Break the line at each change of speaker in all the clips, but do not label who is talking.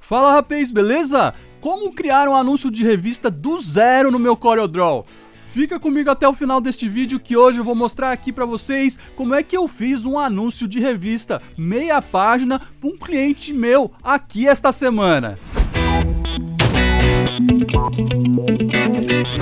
Fala rapaz, beleza? Como criar um anúncio de revista do zero no meu CorelDRAW? Fica comigo até o final deste vídeo que hoje eu vou mostrar aqui pra vocês como é que eu fiz um anúncio de revista meia página para um cliente meu aqui esta semana.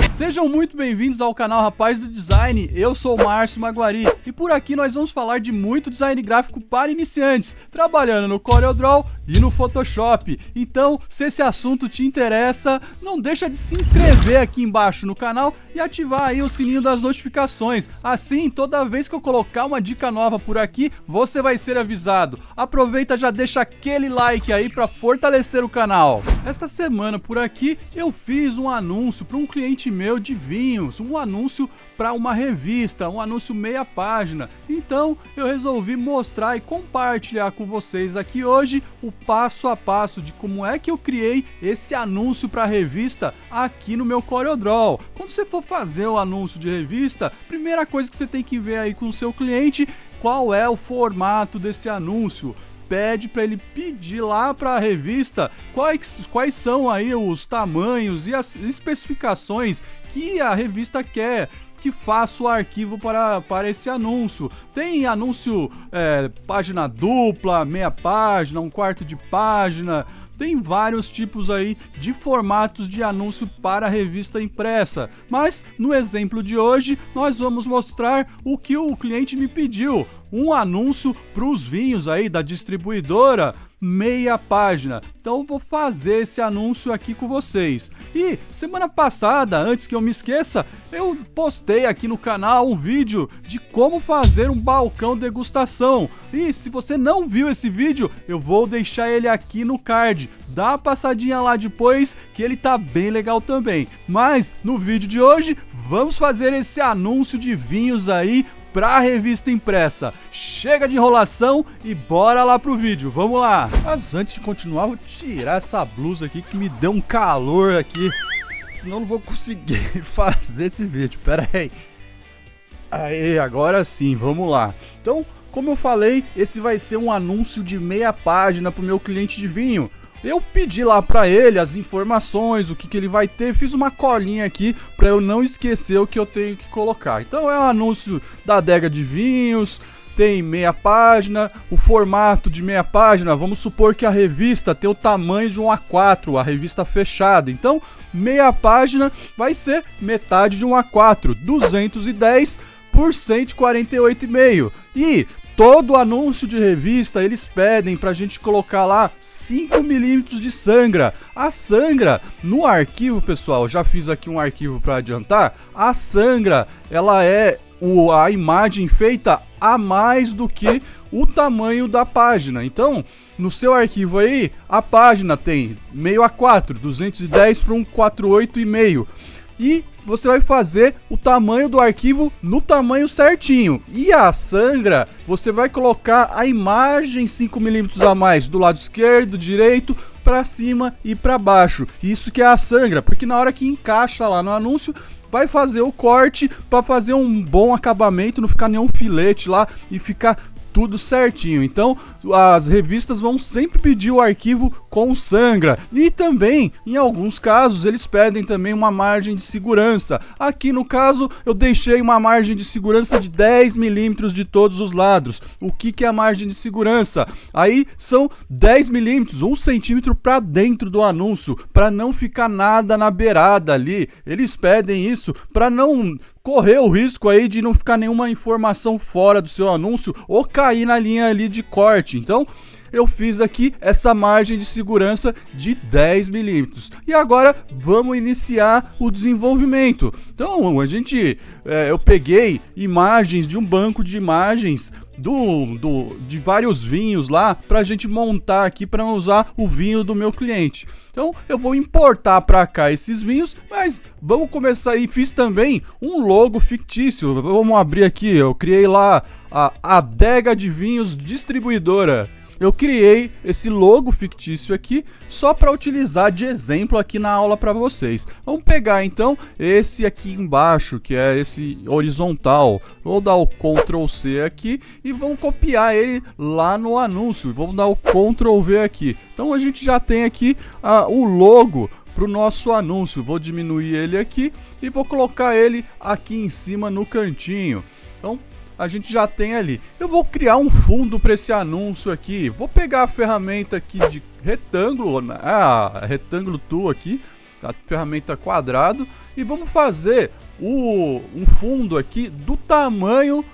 Sejam muito bem-vindos ao canal Rapaz do Design, eu sou o Márcio Maguari e por aqui nós vamos falar de muito design gráfico para iniciantes, trabalhando no CorelDRAW e no Photoshop. Então, se esse assunto te interessa, não deixa de se inscrever aqui embaixo no canal e ativar aí o sininho das notificações. Assim, toda vez que eu colocar uma dica nova por aqui, você vai ser avisado. Aproveita, já deixa aquele like aí para fortalecer o canal. Esta semana por aqui eu fiz um anúncio para um cliente meu de vinhos, um anúncio para uma revista, um anúncio meia página. Então eu resolvi mostrar e compartilhar com vocês aqui hoje o passo a passo de como é que eu criei esse anúncio para a revista aqui no meu CorelDRAW. Quando você for fazer o anúncio de revista, primeira coisa que você tem que ver aí com o seu cliente, qual é o formato desse anúncio. Pede para ele pedir lá para a revista quais são aí os tamanhos e as especificações que a revista quer que faça o arquivo para esse anúncio. Tem anúncio página dupla, meia página, um quarto de página. Tem vários tipos aí de formatos de anúncio para a revista impressa, mas no exemplo de hoje nós vamos mostrar o que o cliente me pediu, um anúncio para os vinhos aí da distribuidora, meia página. Então eu vou fazer esse anúncio aqui com vocês. E semana passada, antes que eu me esqueça, eu postei aqui no canal um vídeo de como fazer um balcão degustação. E se você não viu esse vídeo, eu vou deixar ele aqui no card. Dá uma passadinha lá depois que ele tá bem legal também. Mas no vídeo de hoje, vamos fazer esse anúncio de vinhos aí para a revista impressa. Chega de enrolação e bora lá pro vídeo, vamos lá! Mas antes de continuar, vou tirar essa blusa aqui que me deu um calor aqui, senão eu não vou conseguir fazer esse vídeo, pera aí. Aí, agora sim, vamos lá. Então, como eu falei, esse vai ser um anúncio de meia página pro meu cliente de vinho. Eu pedi lá pra ele as informações, o que ele vai ter, fiz uma colinha aqui pra eu não esquecer o que eu tenho que colocar. Então é um anúncio da adega de vinhos, tem meia página, o formato de meia página, vamos supor que a revista tem o tamanho de um A4, a revista fechada. Então meia página vai ser metade de um A4, 210 por 148,5. E todo anúncio de revista, eles pedem pra gente colocar lá 5 milímetros de sangra. A sangra, no arquivo, pessoal, já fiz aqui um arquivo para adiantar, a sangra, ela é a imagem feita a mais do que o tamanho da página. Então, no seu arquivo aí, a página tem meio A4, 210 por 148,5. E você vai fazer o tamanho do arquivo no tamanho certinho. E a sangra, você vai colocar a imagem 5 milímetros a mais do lado esquerdo, direito, para cima e para baixo. Isso que é a sangra, porque na hora que encaixa lá no anúncio, vai fazer o corte para fazer um bom acabamento, não ficar nenhum filete lá e ficar tudo certinho. Então as revistas vão sempre pedir o arquivo com sangra. E também, em alguns casos, eles pedem também uma margem de segurança. Aqui no caso, eu deixei uma margem de segurança de 10 milímetros de todos os lados. O que é a margem de segurança? Aí são 10 milímetros, 1 centímetro para dentro do anúncio, para não ficar nada na beirada ali. Eles pedem isso para não correr o risco aí de não ficar nenhuma informação fora do seu anúncio ou cair na linha ali de corte. Então eu fiz aqui essa margem de segurança de 10 milímetros. E agora vamos iniciar o desenvolvimento. Então eu peguei imagens de um banco de imagens de vários vinhos lá pra gente montar aqui para usar o vinho do meu cliente. Então eu vou importar para cá esses vinhos, mas vamos começar aí. Fiz também um logo fictício. Vamos abrir aqui, eu criei lá a Adega de Vinhos Distribuidora. eu criei esse logo fictício aqui só para utilizar de exemplo aqui na aula para vocês. Vamos pegar então esse aqui embaixo, que é esse horizontal. Vou dar o Ctrl C aqui e vamos copiar ele lá no anúncio. Vamos dar o Ctrl V aqui. Então a gente já tem aqui o logo para o nosso anúncio. Vou diminuir ele aqui e vou colocar ele aqui em cima no cantinho. Então a gente já tem ali. Eu vou criar um fundo para esse anúncio aqui. Vou pegar a ferramenta aqui de retângulo, retângulo tool aqui, a ferramenta quadrado, e vamos fazer um fundo aqui do tamanho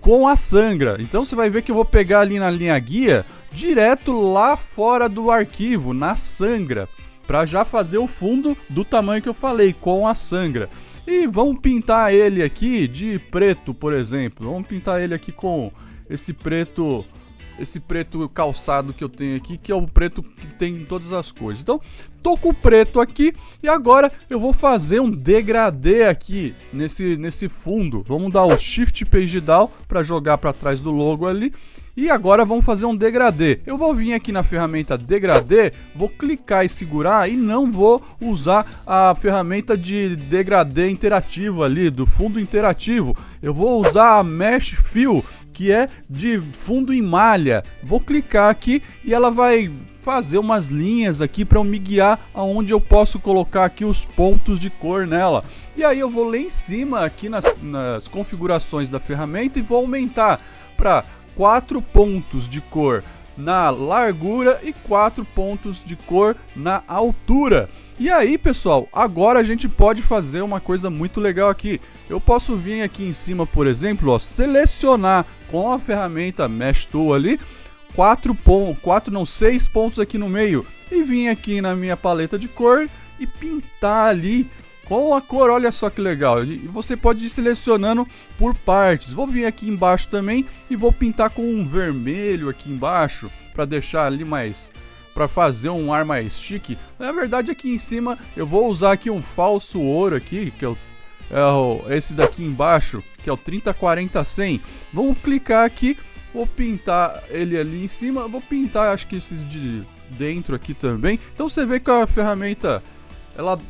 com a sangra. Então você vai ver que eu vou pegar ali na linha guia, direto lá fora do arquivo, na sangra, para já fazer o fundo do tamanho que eu falei, com a sangra. E vamos pintar ele aqui de preto, por exemplo. Vamos pintar ele aqui com esse preto calçado que eu tenho aqui, que é o preto que tem em todas as cores. Então, tô com o preto aqui e agora eu vou fazer um degradê aqui nesse fundo. Vamos dar o Shift Page Down para jogar para trás do logo ali. E agora vamos fazer um degradê. Eu vou vir aqui na ferramenta degradê, vou clicar e segurar e não vou usar a ferramenta de degradê interativo ali, do fundo interativo. Eu vou usar a Mesh Fill, que é de fundo em malha. Vou clicar aqui e ela vai fazer umas linhas aqui para eu me guiar aonde eu posso colocar aqui os pontos de cor nela. E aí eu vou lá em cima aqui nas configurações da ferramenta e vou aumentar para 4 pontos de cor na largura e 4 pontos de cor na altura. E aí, pessoal, agora a gente pode fazer uma coisa muito legal aqui. Eu posso vir aqui em cima, por exemplo, selecionar com a ferramenta Mesh Tool ali 6 pontos aqui no meio e vir aqui na minha paleta de cor e pintar ali com a cor. Olha só que legal, e você pode ir selecionando por partes. Vou vir aqui embaixo também e vou pintar com um vermelho aqui embaixo para deixar ali mais, para fazer um ar mais chique. Na verdade, aqui em cima eu vou usar aqui um falso ouro aqui, que é esse daqui embaixo, que é o 3040-100. Vamos clicar aqui, vou pintar ele ali em cima. Vou pintar, acho que esses de dentro aqui também. Então você vê que a ferramenta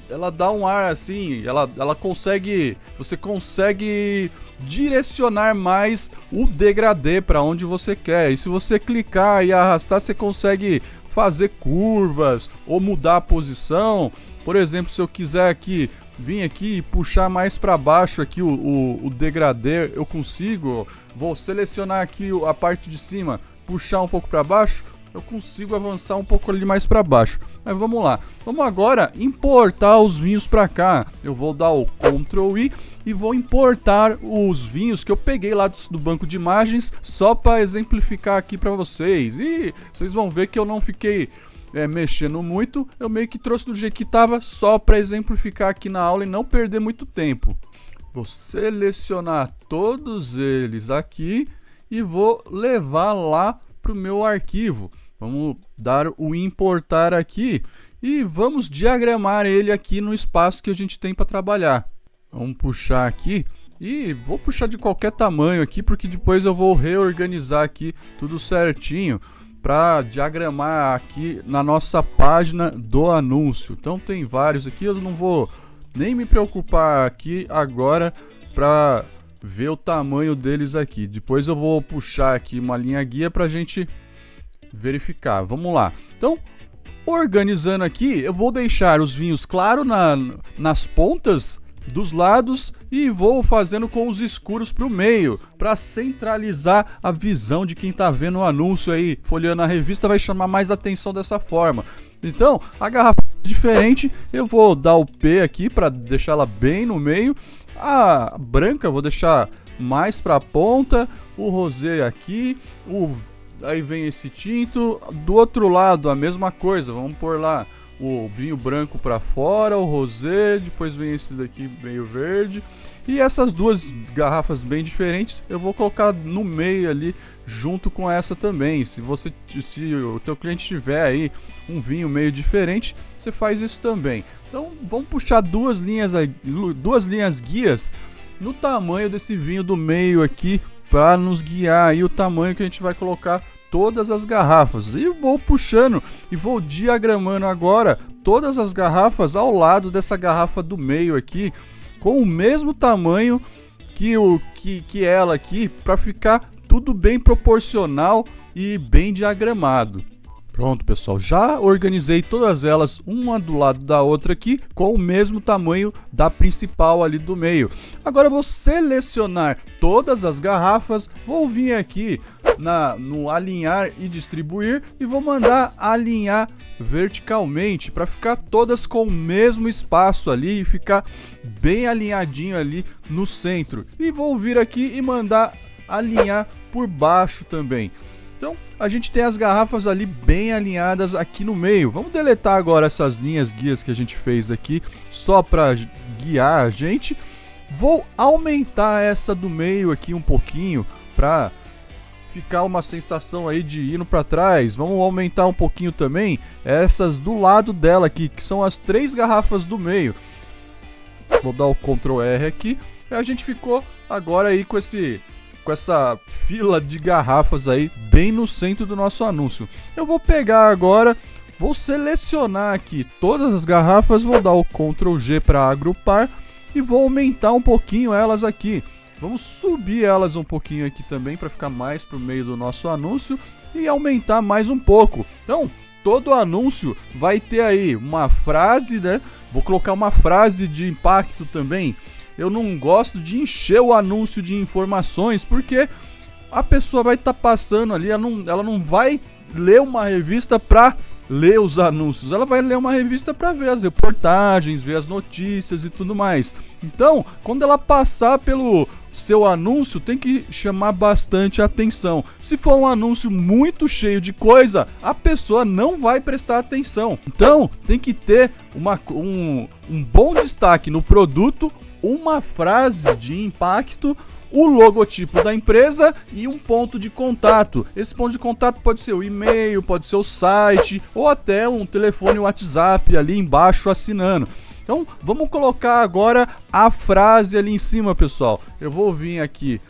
ela dá um ar assim, ela consegue, você consegue direcionar mais o degradê para onde você quer. E se você clicar e arrastar, você consegue fazer curvas ou mudar a posição. Por exemplo, se eu quiser aqui vir aqui e puxar mais para baixo aqui o degradê, eu consigo. Vou selecionar aqui a parte de cima, puxar um pouco para baixo, eu consigo avançar um pouco ali mais para baixo. Mas vamos lá. Vamos agora importar os vinhos para cá. Eu vou dar o Ctrl I e vou importar os vinhos que eu peguei lá do banco de imagens, só para exemplificar aqui para vocês. E vocês vão ver que eu não fiquei mexendo muito. Eu meio que trouxe do jeito que estava, só para exemplificar aqui na aula e não perder muito tempo. Vou selecionar todos eles aqui e vou levar lá para o meu arquivo. Vamos dar o importar aqui e vamos diagramar ele aqui no espaço que a gente tem para trabalhar. Vamos puxar aqui e vou puxar de qualquer tamanho aqui, porque depois eu vou reorganizar aqui tudo certinho para diagramar aqui na nossa página do anúncio. Então tem vários aqui, eu não vou nem me preocupar aqui agora para ver o tamanho deles aqui. Depois eu vou puxar aqui uma linha guia para a gente verificar. Vamos lá. Então, organizando aqui, eu vou deixar os vinhos claros nas pontas dos lados e vou fazendo com os escuros para o meio, para centralizar a visão de quem está vendo o anúncio aí, folheando a revista, vai chamar mais atenção dessa forma. Então, a garrafa é diferente, eu vou dar o P aqui para deixá-la bem no meio. A branca eu vou deixar mais para a ponta, o rosé aqui, aí vem esse tinto. Do outro lado a mesma coisa, vamos pôr lá o vinho branco para fora, o rosé, depois vem esse daqui meio verde. E essas duas garrafas bem diferentes eu vou colocar no meio ali junto com essa também. Se o teu cliente tiver aí um vinho meio diferente, você faz isso também. Então vamos puxar duas linhas guias no tamanho desse vinho do meio aqui, para nos guiar aí o tamanho que a gente vai colocar todas as garrafas. E vou puxando e vou diagramando agora todas as garrafas ao lado dessa garrafa do meio aqui, com o mesmo tamanho que ela aqui, para ficar tudo bem proporcional e bem diagramado. Pronto, pessoal, já organizei todas elas uma do lado da outra aqui com o mesmo tamanho da principal ali do meio. Agora eu vou selecionar todas as garrafas, vou vir aqui no alinhar e distribuir e vou mandar alinhar verticalmente para ficar todas com o mesmo espaço ali e ficar bem alinhadinho ali no centro. E vou vir aqui e mandar alinhar por baixo também. Então, a gente tem as garrafas ali bem alinhadas aqui no meio. Vamos deletar agora essas linhas guias que a gente fez aqui, só para guiar a gente. Vou aumentar essa do meio aqui um pouquinho, para ficar uma sensação aí de indo para trás. Vamos aumentar um pouquinho também essas do lado dela aqui, que são as 3 garrafas do meio. Vou dar o Ctrl R aqui. E a gente ficou agora aí com essa fila de garrafas aí bem no centro do nosso anúncio. Eu vou pegar agora, vou selecionar aqui todas as garrafas, vou dar o Ctrl G para agrupar e vou aumentar um pouquinho elas aqui. Vamos subir elas um pouquinho aqui também para ficar mais pro meio do nosso anúncio e aumentar mais um pouco. Então, todo anúncio vai ter aí uma frase, né? Vou colocar uma frase de impacto também. Eu não gosto de encher o anúncio de informações, porque a pessoa vai estar passando ali, ela não vai ler uma revista para ler os anúncios, ela vai ler uma revista para ver as reportagens, ver as notícias e tudo mais. Então, quando ela passar pelo seu anúncio, tem que chamar bastante atenção. Se for um anúncio muito cheio de coisa, a pessoa não vai prestar atenção. Então, tem que ter um bom destaque no produto, uma frase de impacto, o logotipo da empresa e um ponto de contato. Esse ponto de contato pode ser o e-mail, pode ser o site ou até um telefone WhatsApp ali embaixo assinando. Então vamos colocar agora a frase ali em cima, pessoal. Eu vou vir aqui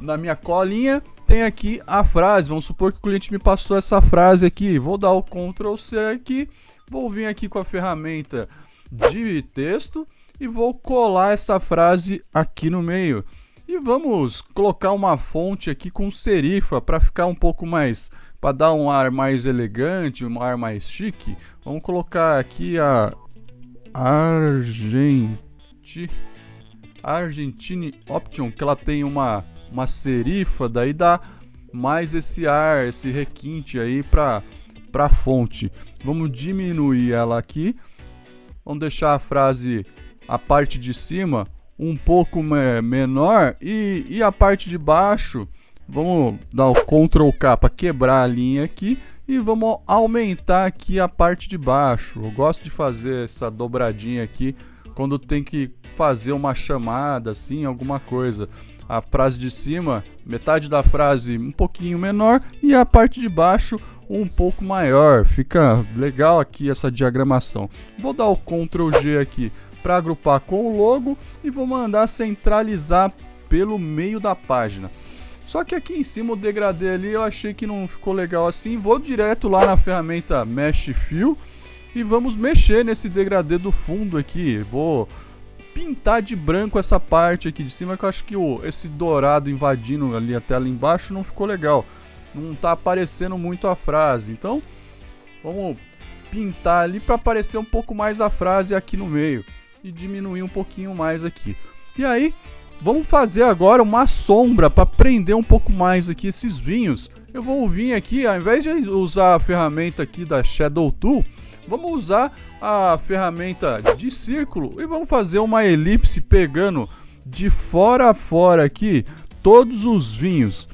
na minha colinha, tem aqui a frase. Vamos supor que o cliente me passou essa frase aqui. Vou dar o Ctrl C aqui, vou vir aqui com a ferramenta de texto e vou colar essa frase aqui no meio. E vamos colocar uma fonte aqui com serifa para ficar um pouco mais, para dar um ar mais elegante, um ar mais chique. Vamos colocar aqui a Argentine Option, que ela tem uma serifa, daí dá mais esse ar, esse requinte aí para a fonte. Vamos diminuir ela aqui. Vamos deixar a frase, a parte de cima, um pouco menor e a parte de baixo, vamos dar o Ctrl K para quebrar a linha aqui e vamos aumentar aqui a parte de baixo. Eu gosto de fazer essa dobradinha aqui quando tem que fazer uma chamada, assim, alguma coisa. A frase de cima, metade da frase um pouquinho menor e a parte de baixo um pouco maior. Fica legal aqui essa diagramação. Vou dar o Ctrl G aqui para agrupar com o logo e vou mandar centralizar pelo meio da página. Só que aqui em cima o degradê ali eu achei que não ficou legal assim. Vou direto lá na ferramenta Mesh Fill e vamos mexer nesse degradê do fundo aqui. Vou pintar de branco essa parte aqui de cima, que eu acho que esse dourado invadindo ali a tela embaixo não ficou legal. Não tá aparecendo muito a frase. Então, vamos pintar ali para aparecer um pouco mais a frase aqui no meio e diminuir um pouquinho mais aqui. E aí, vamos fazer agora uma sombra para prender um pouco mais aqui esses vinhos. Eu vou vir aqui, ao invés de usar a ferramenta aqui da Shadow Tool, vamos usar a ferramenta de círculo e vamos fazer uma elipse pegando de fora a fora aqui todos os vinhos.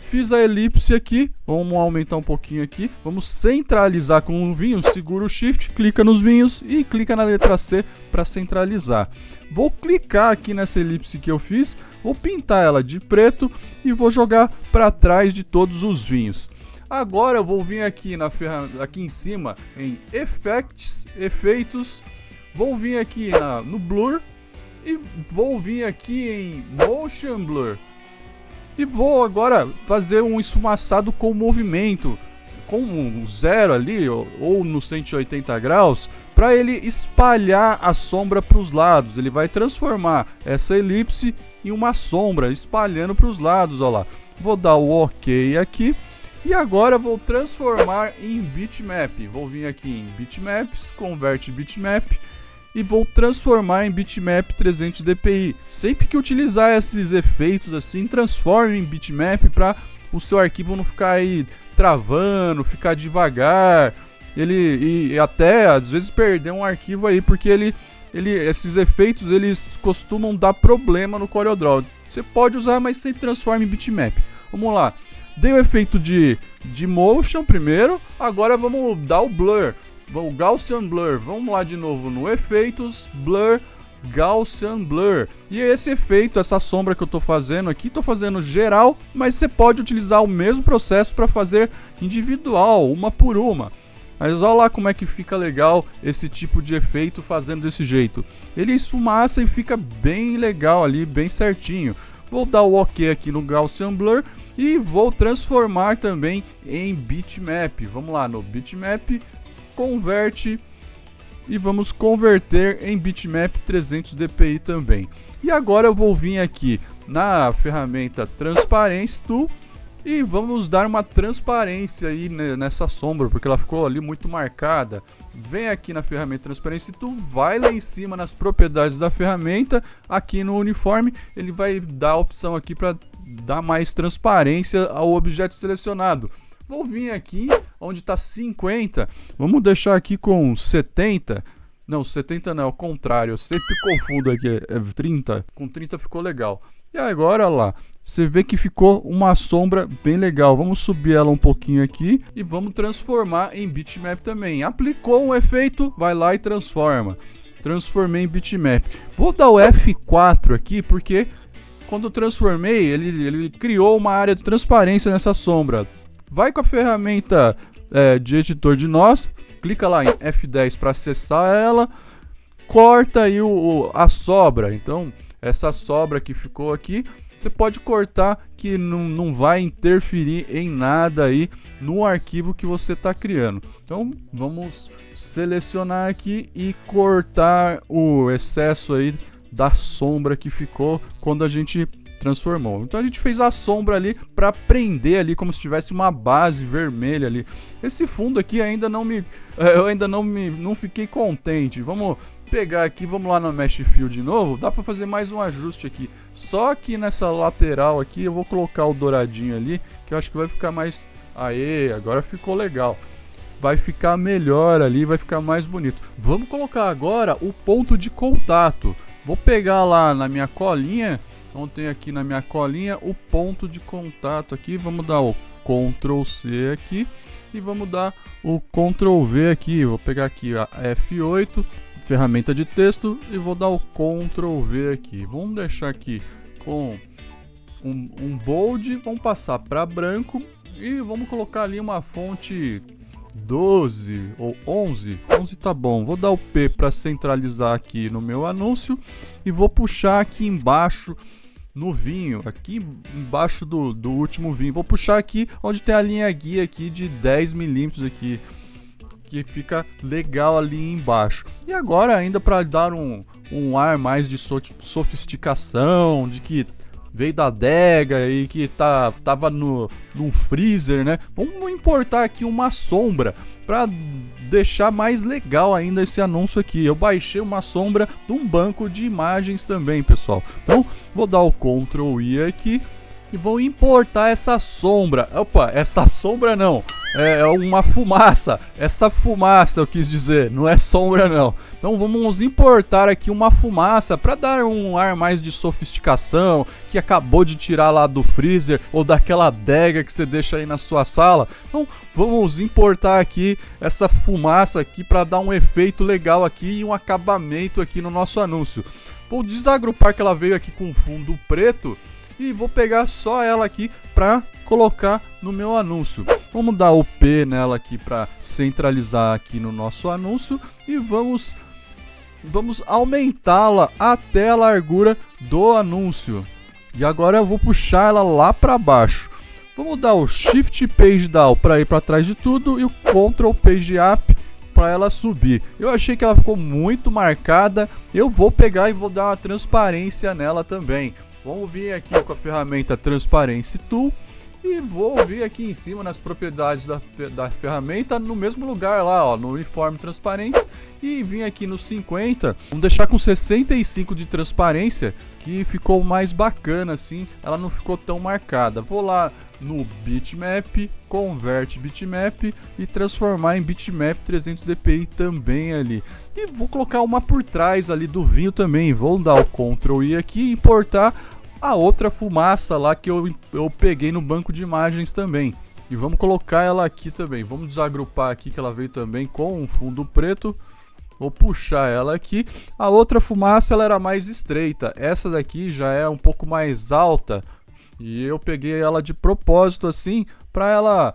Fiz a elipse aqui, vamos aumentar um pouquinho aqui, vamos centralizar com o vinho, segura o Shift, clica nos vinhos e clica na letra C para centralizar. Vou clicar aqui nessa elipse que eu fiz, vou pintar ela de preto e vou jogar para trás de todos os vinhos. Agora eu vou vir aqui aqui em cima em efeitos, vou vir aqui no Blur e vou vir aqui em Motion Blur. E vou agora fazer um esfumaçado com movimento, com um 0 ali, ou no 180 graus, para ele espalhar a sombra para os lados. Ele vai transformar essa elipse em uma sombra, espalhando para os lados, ó lá. Vou dar o OK aqui. E agora vou transformar em bitmap. Vou vir aqui em bitmaps, converte bitmap e vou transformar em bitmap 300 dpi. Sempre que utilizar esses efeitos assim, transforme em bitmap para o seu arquivo não ficar aí travando, ficar devagar. E até às vezes perder um arquivo aí, porque esses efeitos eles costumam dar problema no CorelDRAW. Você pode usar, mas sempre transforme em bitmap. Vamos lá. Dei o efeito de motion primeiro, agora vamos dar o blur, o Gaussian Blur. Vamos lá de novo no efeitos, blur, Gaussian Blur. E esse efeito, essa sombra que eu estou fazendo aqui, estou fazendo geral, mas você pode utilizar o mesmo processo para fazer individual, uma por uma. Mas olha lá como é que fica legal esse tipo de efeito fazendo desse jeito. Ele esfumaça e fica bem legal ali, bem certinho. Vou dar o OK aqui no Gaussian Blur e vou transformar também em bitmap. Vamos lá no bitmap, converte e vamos converter em bitmap 300 dpi também. E agora eu vou vir aqui na ferramenta Transparency Tool e vamos dar uma transparência aí nessa sombra, porque ela ficou ali muito marcada. Vem aqui na ferramenta Transparency Tool, vai lá em cima nas propriedades da ferramenta, aqui no uniforme, ele vai dar a opção aqui para dar mais transparência ao objeto selecionado. Vou vir aqui onde está 50, vamos deixar aqui com 70. Não, 70 não, é o contrário, eu sempre confundo aqui, é 30, com 30 ficou legal. E agora, olha lá, você vê que ficou uma sombra bem legal. Vamos subir ela um pouquinho aqui e vamos transformar em bitmap também. Aplicou um efeito, vai lá e transforma. Transformei em bitmap. Vou dar o F4 aqui, porque quando eu transformei, ele criou uma área de transparência nessa sombra. Vai com a ferramenta de editor de nós, clica lá em F10 para acessar ela, corta aí a sobra. Então, essa sobra que ficou aqui, você pode cortar, que não vai interferir em nada aí no arquivo que você está criando. Então vamos selecionar aqui e cortar o excesso aí da sombra que ficou quando a gente transformou. Então a gente fez a sombra ali para prender ali como se tivesse uma base vermelha ali. Esse fundo aqui ainda eu ainda não fiquei contente. Vamos pegar aqui, vamos lá no Mesh Fill de novo. Dá para fazer mais um ajuste aqui. Só que nessa lateral aqui eu vou colocar o douradinho ali, que eu acho que vai ficar mais... Aê, agora ficou legal. Vai ficar melhor ali, vai ficar mais bonito. Vamos colocar agora o ponto de contato. Vou pegar lá na minha colinha. Então tem aqui na minha colinha o ponto de contato aqui, vamos dar o Ctrl C aqui e vamos dar o Ctrl V aqui. Vou pegar aqui a F8, ferramenta de texto, e vou dar o Ctrl V aqui. Vamos deixar aqui com um bold, vamos passar para branco e vamos colocar ali uma fonte 12 ou 11 tá bom. Vou dar o P para centralizar aqui no meu anúncio e vou puxar aqui embaixo no vinho, aqui embaixo do último vinho. Vou puxar aqui onde tem a linha guia aqui de 10 milímetros aqui, que fica legal ali embaixo. E agora ainda para dar um ar mais de sofisticação, de que veio da adega e que tava num freezer, né? Vamos importar aqui uma sombra para deixar mais legal ainda esse anúncio aqui. Eu baixei uma sombra de um banco de imagens também, pessoal. Então, vou dar o Ctrl I aqui e vou importar essa sombra. Opa, essa sombra não, é uma fumaça. Essa fumaça eu quis dizer, não é sombra não. Então vamos importar aqui uma fumaça para dar um ar mais de sofisticação, que acabou de tirar lá do freezer ou daquela adega que você deixa aí na sua sala. Então vamos importar aqui essa fumaça aqui para dar um efeito legal aqui e um acabamento aqui no nosso anúncio. Vou desagrupar que ela veio aqui com fundo preto e vou pegar só ela aqui para colocar no meu anúncio. Vamos dar o P nela aqui para centralizar aqui no nosso anúncio e vamos aumentá-la até a largura do anúncio. E agora eu vou puxar ela lá para baixo. Vamos dar o Shift Page Down para ir para trás de tudo e o Ctrl Page Up para ela subir. Eu achei que ela ficou muito marcada. Eu vou pegar e vou dar uma transparência nela também. Vamos vir aqui com a ferramenta Transparency Tool e vou vir aqui em cima nas propriedades da ferramenta, no mesmo lugar lá, ó, no Uniforme Transparência, e vim aqui no 50. Vamos deixar com 65 de transparência, que ficou mais bacana assim, ela não ficou tão marcada. Vou lá no Bitmap, Convert Bitmap e transformar em Bitmap 300 dpi também ali. E vou colocar uma por trás ali do vinho também. Vou dar o Ctrl I aqui e importar a outra fumaça lá que eu peguei no banco de imagens também. E vamos colocar ela aqui também. Vamos desagrupar aqui que ela veio também com um fundo preto. Vou puxar ela aqui. A outra fumaça ela era mais estreita. Essa daqui já é um pouco mais alta. E eu peguei ela de propósito assim para ela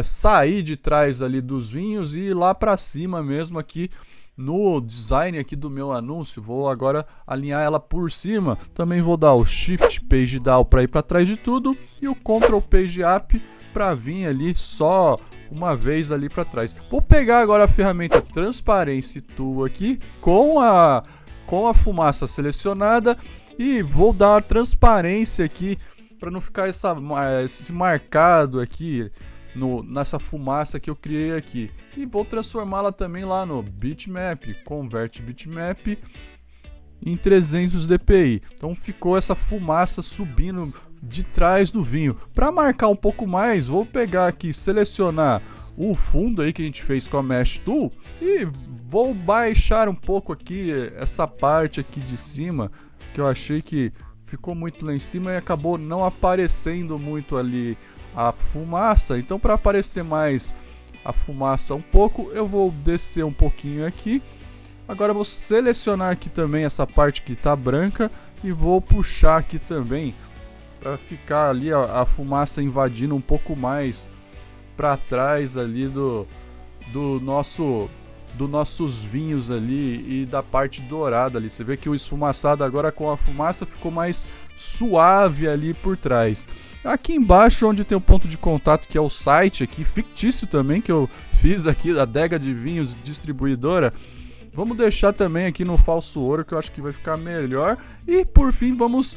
sair de trás ali dos vinhos e ir lá para cima mesmo aqui no design aqui do meu anúncio. Vou agora alinhar ela por cima. Também vou dar o Shift Page Down para ir para trás de tudo e o Ctrl Page Up para vir ali só uma vez ali para trás. Vou pegar agora a ferramenta Transparency Tool aqui com a fumaça selecionada e vou dar uma transparência aqui para não ficar esse marcado aqui nessa fumaça que eu criei aqui. E vou transformá-la também lá no Bitmap, Convert Bitmap em 300 dpi. Então ficou essa fumaça subindo de trás do vinho. Para marcar um pouco mais, vou pegar aqui, selecionar o fundo aí que a gente fez com a Mesh Tool e vou baixar um pouco aqui essa parte aqui de cima, que eu achei que ficou muito lá em cima e acabou não aparecendo muito ali a fumaça. Então para aparecer mais a fumaça um pouco, eu vou descer um pouquinho aqui. Agora eu vou selecionar aqui também essa parte que está branca e vou puxar aqui também para ficar ali a fumaça invadindo um pouco mais para trás ali dos nossos vinhos ali e da parte dourada ali. Você vê que o esfumaçado agora com a fumaça ficou mais suave ali por trás. Aqui embaixo onde tem o ponto de contato, que é o site aqui, fictício também, que eu fiz aqui da Adega de Vinhos Distribuidora, vamos deixar também aqui no falso ouro, que eu acho que vai ficar melhor. E por fim vamos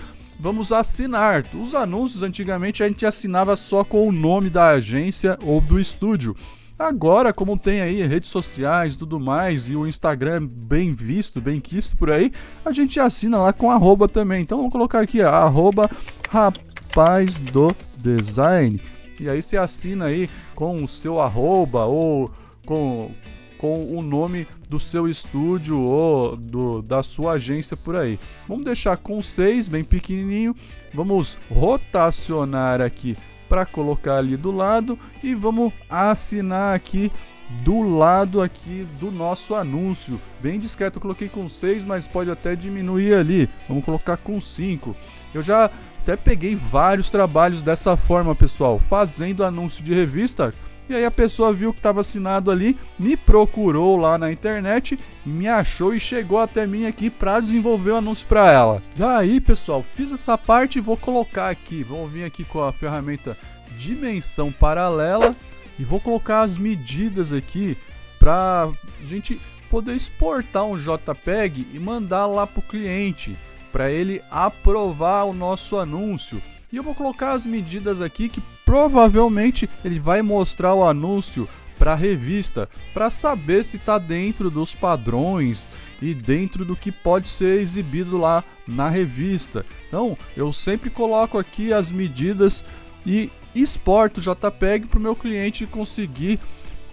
assinar. Os anúncios antigamente a gente assinava só com o nome da agência ou do estúdio. Agora, como tem aí redes sociais e tudo mais, e o Instagram bem visto, bem quisto por aí, a gente assina lá com arroba também. Então vamos colocar aqui, arroba rapaz do design. E aí você assina aí com o seu arroba ou com o nome do seu estúdio ou da sua agência por aí. Vamos deixar com 6, bem pequenininho. Vamos rotacionar aqui para colocar ali do lado e vamos assinar aqui do lado aqui do nosso anúncio. Bem discreto, eu coloquei com 6, mas pode até diminuir ali. Vamos colocar com 5. Eu já até peguei vários trabalhos dessa forma, pessoal, fazendo anúncio de revista. E aí a pessoa viu que estava assinado ali, me procurou lá na internet, me achou e chegou até mim aqui para desenvolver o anúncio para ela. Daí, pessoal, fiz essa parte e vou colocar aqui. Vamos vir aqui com a ferramenta Dimensão Paralela e vou colocar as medidas aqui para a gente poder exportar um JPEG e mandar lá para o cliente, para ele aprovar o nosso anúncio. E eu vou colocar as medidas aqui que provavelmente ele vai mostrar o anúncio para a revista, para saber se está dentro dos padrões e dentro do que pode ser exibido lá na revista. Então eu sempre coloco aqui as medidas e exporto o JPEG para o meu cliente conseguir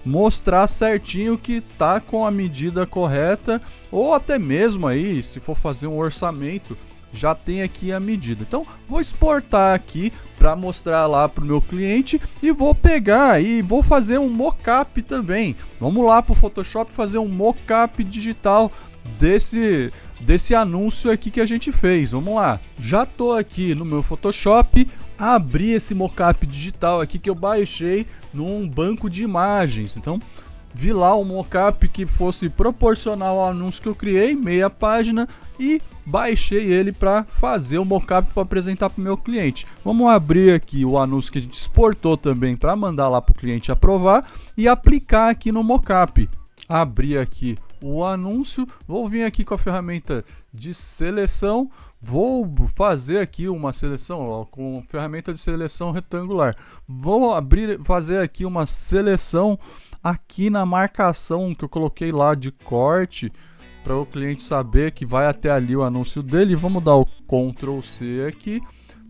mostrar certinho que tá com a medida correta, ou até mesmo aí, se for fazer um orçamento, já tem aqui a medida. Então vou exportar aqui para mostrar lá para o meu cliente e vou pegar e vou fazer um mockup também. Vamos lá para o Photoshop fazer um mockup digital desse anúncio aqui que a gente fez. Vamos lá. Já tô aqui no meu Photoshop, abri esse mockup digital aqui que eu baixei num banco de imagens. Então vi lá um mockup que fosse proporcional ao anúncio que eu criei, meia página, e baixei ele para fazer o mockup para apresentar para o meu cliente. Vamos abrir aqui o anúncio que a gente exportou também para mandar lá para o cliente aprovar e aplicar aqui no mockup. Abrir aqui o anúncio, vou vir aqui com a ferramenta de seleção, vou fazer aqui uma seleção ó, com ferramenta de seleção retangular. Vou fazer aqui uma seleção aqui na marcação que eu coloquei lá de corte, para o cliente saber que vai até ali o anúncio dele. Vamos dar o Ctrl C aqui.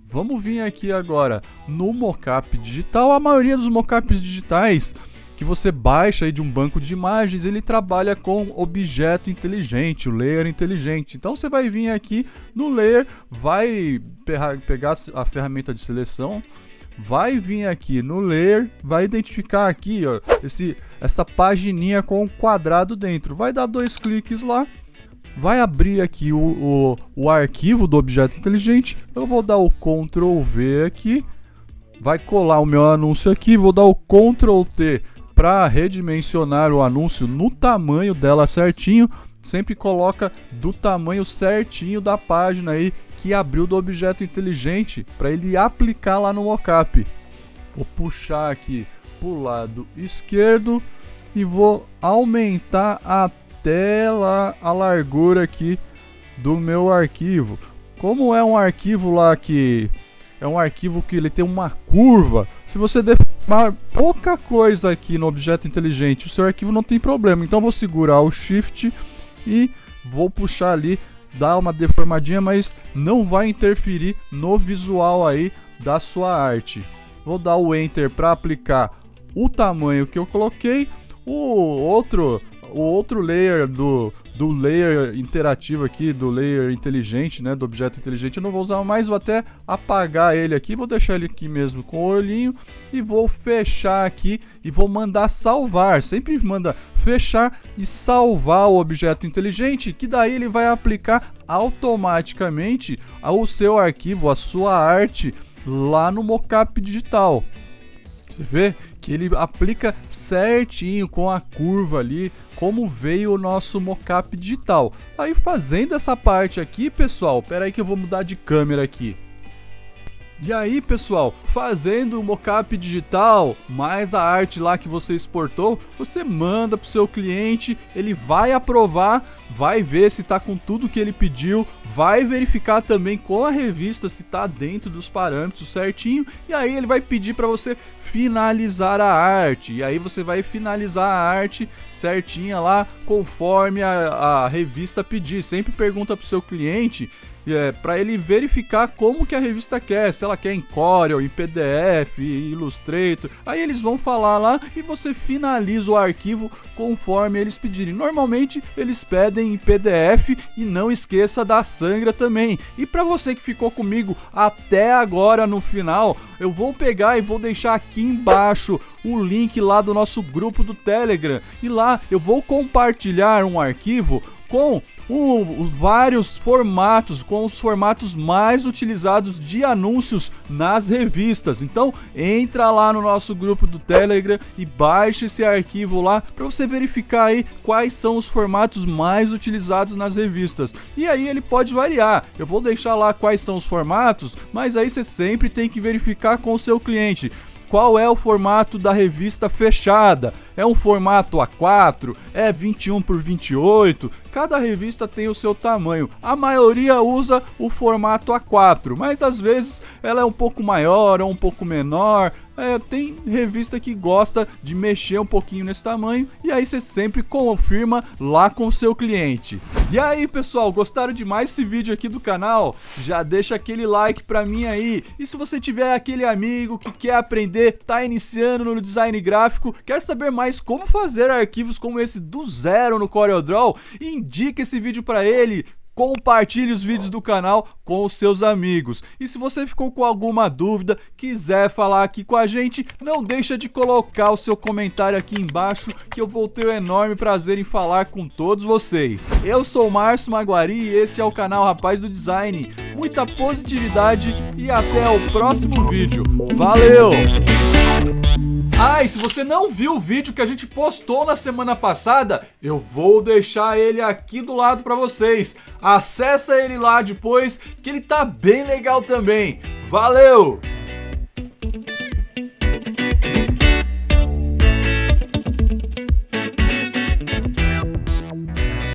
Vamos vir aqui agora no mockup digital. A maioria dos mockups digitais que você baixa aí de um banco de imagens, ele trabalha com objeto inteligente, o layer inteligente. Então você vai vir aqui no layer, vai pegar a ferramenta de seleção, vai vir aqui no layer, vai identificar aqui ó, essa pagininha com um quadrado dentro, vai dar 2 cliques lá, vai abrir aqui o arquivo do objeto inteligente. Eu vou dar o Ctrl V aqui, vai colar o meu anúncio aqui, vou dar o Ctrl T para redimensionar o anúncio no tamanho dela certinho. Sempre coloca do tamanho certinho da página aí que abriu do objeto inteligente para ele aplicar lá no mockup. Vou puxar aqui para o lado esquerdo e vou aumentar até lá a largura aqui do meu arquivo. Como é um arquivo lá que é um arquivo que ele tem uma curva, se você deformar pouca coisa aqui no objeto inteligente, o seu arquivo não tem problema. Então vou segurar o Shift e vou puxar ali, dar uma deformadinha, mas não vai interferir no visual aí da sua arte. Vou dar o Enter para aplicar o tamanho que eu coloquei. O outro layer do layer interativo aqui, do layer inteligente, né, do objeto inteligente, eu não vou usar mais, vou até apagar ele aqui, vou deixar ele aqui mesmo com o olhinho e vou fechar aqui e vou mandar salvar. Sempre manda fechar e salvar o objeto inteligente, que daí ele vai aplicar automaticamente o seu arquivo, a sua arte lá no mockup digital. Você vê que ele aplica certinho com a curva ali, como veio o nosso mockup digital. Aí fazendo essa parte aqui, pessoal, pera aí que eu vou mudar de câmera aqui. E aí, pessoal, fazendo o mockup digital, mais a arte lá que você exportou, você manda para o seu cliente, ele vai aprovar, vai ver se está com tudo que ele pediu, vai verificar também com a revista se está dentro dos parâmetros certinho, e aí ele vai pedir para você finalizar a arte, e aí você vai finalizar a arte certinha lá, conforme a revista pedir. Sempre pergunta para o seu cliente, para ele verificar como que a revista quer, se ela quer em Corel, em PDF, em Illustrator. Aí eles vão falar lá e você finaliza o arquivo conforme eles pedirem. Normalmente eles pedem em PDF, e não esqueça da sangra também. E para você que ficou comigo até agora no final, eu vou pegar e vou deixar aqui embaixo o link lá do nosso grupo do Telegram, e lá eu vou compartilhar um arquivo com os vários formatos, com os formatos mais utilizados de anúncios nas revistas. Então entra lá no nosso grupo do Telegram e baixa esse arquivo lá para você verificar aí quais são os formatos mais utilizados nas revistas. E aí ele pode variar, eu vou deixar lá quais são os formatos, mas aí você sempre tem que verificar com o seu cliente. Qual é o formato da revista fechada? É um formato A4? É 21 por 28? Cada revista tem o seu tamanho. A maioria usa o formato A4, mas às vezes ela é um pouco maior ou um pouco menor. Tem revista que gosta de mexer um pouquinho nesse tamanho, e aí você sempre confirma lá com o seu cliente. E aí, pessoal, gostaram demais desse vídeo aqui do canal? Já deixa aquele like pra mim aí. E se você tiver aquele amigo que quer aprender, tá iniciando no design gráfico, quer saber mais como fazer arquivos como esse do zero no CorelDRAW, indica esse vídeo pra ele. Compartilhe os vídeos do canal com os seus amigos. E se você ficou com alguma dúvida, quiser falar aqui com a gente, não deixa de colocar o seu comentário aqui embaixo, que eu vou ter um enorme prazer em falar com todos vocês. Eu sou o Márcio Maguari e este é o canal Rapaz do Design. Muita positividade e até o próximo vídeo. Valeu! Ah, e se você não viu o vídeo que a gente postou na semana passada, eu vou deixar ele aqui do lado pra vocês. Acessa ele lá depois, que ele tá bem legal também. Valeu!